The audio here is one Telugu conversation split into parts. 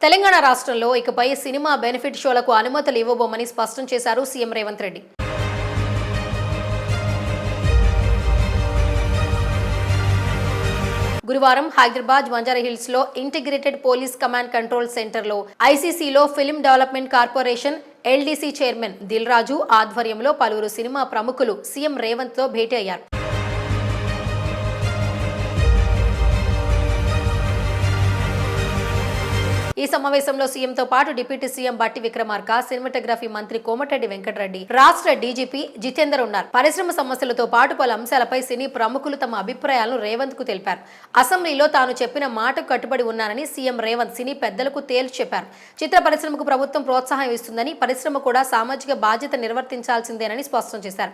తెలంగాణ రాష్ట్రంలో ఇకపై సినిమా బెనిఫిట్ షోలకు అనుమతులు ఇవ్వబోమని స్పష్టం చేశారు సీఎం రేవంత్ రెడ్డి. గురువారం హైదరాబాద్ బంజారాహిల్స్ లో ఇంటిగ్రేటెడ్ పోలీస్ కమాండ్ కంట్రోల్ సెంటర్లో ఐసీసీలో film development corporation LDC chairman Dil Raju ఆధ్వర్యంలో పలువురు సినిమా ప్రముఖులు సీఎం రేవంత్ తో భేటీ అయ్యారు. ఈ సమావేశంలో సీఎంతో పాటు డిప్యూటీ సీఎం బట్టి విక్రమార్క, సినిమాటోగ్రఫీ మంత్రి కోమటిరెడ్డి వెంకటరెడ్డి, రాష్ట్ర డీజీపీ జితేందర్ ఉన్నారు. పరిశ్రమ సమస్యలతో పాటు పలు అంశాలపై సినీ ప్రముఖులు తమ అభిప్రాయాలను రేవంత్ కు తెలిపారు. అసెంబ్లీలో తాను చెప్పిన మాటకు కట్టుబడి ఉన్నానని సీఎం రేవంత్ సినీ పెద్దలకు తేల్చి చెప్పారు. చిత్ర పరిశ్రమకు ప్రభుత్వం ప్రోత్సాహం ఇస్తుందని, పరిశ్రమ కూడా సామాజిక బాధ్యత నిర్వర్తించాల్సిందేనని స్పష్టం చేశారు.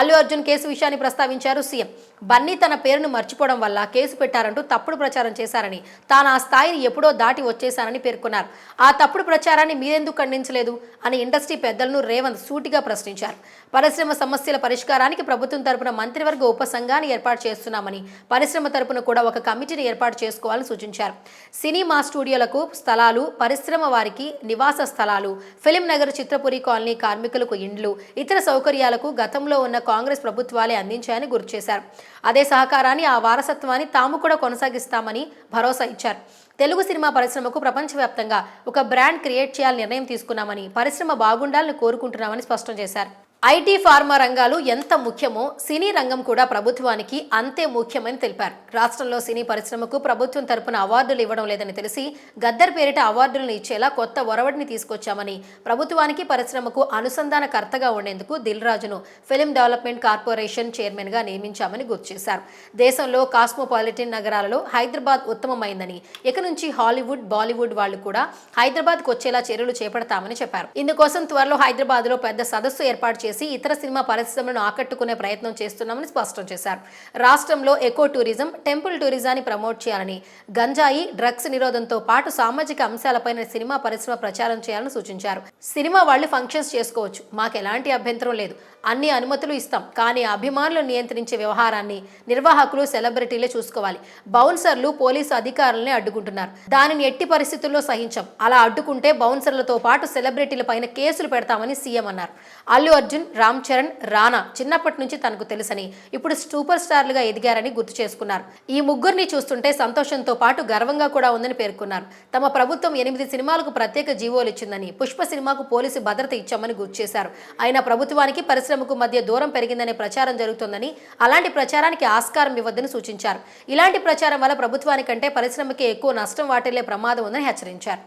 అల్లు అర్జున్ కేసు విషయాన్ని ప్రస్తావించారు సీఎం. బన్నీ తన పేరును మర్చిపోవడం వల్ల కేసు పెట్టారంటూ తప్పుడు ప్రచారం చేశారని, తాను ఆ స్థాయిని ఎప్పుడో దాటి వచ్చేశానని పేర్కొన్నారు. ఆ తప్పుడు ప్రచారాన్ని మీరెందుకు ఖండించలేదు అని ఇండస్ట్రీ పెద్దలను రేవంత్ సూటిగా ప్రశ్నించారు. పరిశ్రమ సమస్యల పరిష్కారానికి ప్రభుత్వం తరపున మంత్రివర్గ ఉపసంఘాన్ని ఏర్పాటు చేస్తున్నామని, పరిశ్రమ తరపున కూడా ఒక కమిటీని ఏర్పాటు చేసుకోవాలని సూచించారు. సినిమా స్టూడియోలకు స్థలాలు, పరిశ్రమ వారికి నివాస స్థలాలు, ఫిలిం నగర్, చిత్రపురి కాలనీ కార్మికులకు ఇండ్లు, ఇతర సౌకర్యాలకు గతంలో ఉన్న కాంగ్రెస్ ప్రభుత్వాలే అందించాయని గుర్తు చేశారు. అదే సహకారాన్ని, ఆ వారసత్వాన్ని తాము కూడా కొనసాగిస్తామని భరోసా ఇచ్చారు. తెలుగు సినిమా పరిశ్రమకు ప్రపంచవ్యాప్తంగా ఒక బ్రాండ్ క్రియేట్ చేయాలని నిర్ణయం తీసుకున్నామని, పరిశ్రమ బాగుండాలని కోరుకుంటున్నామని స్పష్టం చేశారు. ఐటీ, ఫార్మా రంగాలు ఎంత ముఖ్యమో సినీ రంగం కూడా ప్రభుత్వానికి అంతే ముఖ్యమని తెలిపారు. రాష్ట్రంలో సినీ పరిశ్రమకు ప్రభుత్వం తరపున అవార్డులు ఇవ్వడం లేదని తెలిసి గద్దర్ పేరిట అవార్డులను ఇచ్చేలా కొత్త ఒరవడిని తీసుకొచ్చామని, ప్రభుత్వానికి పరిశ్రమకు అనుసంధానకర్తగా ఉండేందుకు దిల్ రాజును ఫిల్మ్ డెవలప్మెంట్ కార్పొరేషన్ చైర్మన్ గా నియమించామని గుర్తు చేశారు. దేశంలో కాస్మోపాలిటన్ నగరాలలో హైదరాబాద్ ఉత్తమమైందని, ఇక నుంచి హాలీవుడ్, బాలీవుడ్ వాళ్లు కూడా హైదరాబాద్కు వచ్చేలా చర్యలు చేపడతామని చెప్పారు. ఇందుకోసం త్వరలో హైదరాబాద్ లో పెద్ద సదస్సు ఏర్పాటు చేసి ఇతర సినిమా పరిశ్రమలను ఆకట్టుకునే ప్రయత్నం చేస్తున్నామని స్పష్టం చేశారు. రాష్ట్రంలో ఎకో టూరిజం, టెంపుల్ టూరిజాన్ని ప్రమోట్ చేయాలని, గంజాయి, డ్రగ్స్ నిరోధంతో పాటు సామాజిక అంశాలపైన సినిమా పరిశ్రమ ప్రచారం చేయాలని సూచించారు. సినిమా వాళ్ళు ఫంక్షన్స్ చేసుకోవచ్చు, మాకు ఎలాంటి అభ్యంతరం లేదు, అన్ని అనుమతులు ఇస్తాం. కానీ అభిమానులు నియంత్రించే వ్యవహారాన్ని నిర్వాహకులు, సెలబ్రిటీలే చూసుకోవాలి. బౌన్సర్లు పోలీసు అధికారులనే అడ్డుకుంటున్నారు, దానిని ఎట్టి పరిస్థితుల్లో సహించాం. అలా అడ్డుకుంటే బౌన్సర్లతో పాటు సెలబ్రిటీల పైన కేసులు పెడతామని సీఎం అన్నారు. అల్లు అర్జున్, రామ్ చరణ్, రానా చిన్నప్పటి నుంచి తనకు తెలుసని, ఇప్పుడు సూపర్ స్టార్లుగా ఎదిగారని గుర్తు చేసుకున్నారు. ఈ ముగ్గురిని చూస్తుంటే సంతోషంతో పాటు గర్వంగా కూడా ఉందని పేర్కొన్నారు. తమ ప్రభుత్వం 8 సినిమాలకు ప్రత్యేక జీవోలు ఇచ్చిందని, పుష్ప సినిమాకు పోలీసు భద్రత ఇచ్చామని గుర్తు చేశారు. అయినా ప్రభుత్వానికి పరిశ్రమకు మధ్య దూరం పెరిగిందనే ప్రచారం జరుగుతోందని, అలాంటి ప్రచారానికి ఆస్కారం ఇవ్వద్దని సూచించారు. ఇలాంటి ప్రచారం వల్ల ప్రభుత్వానికంటే పరిశ్రమకి ఎక్కువ నష్టం వాటిల్లే ప్రమాదం ఉందని హెచ్చరించారు.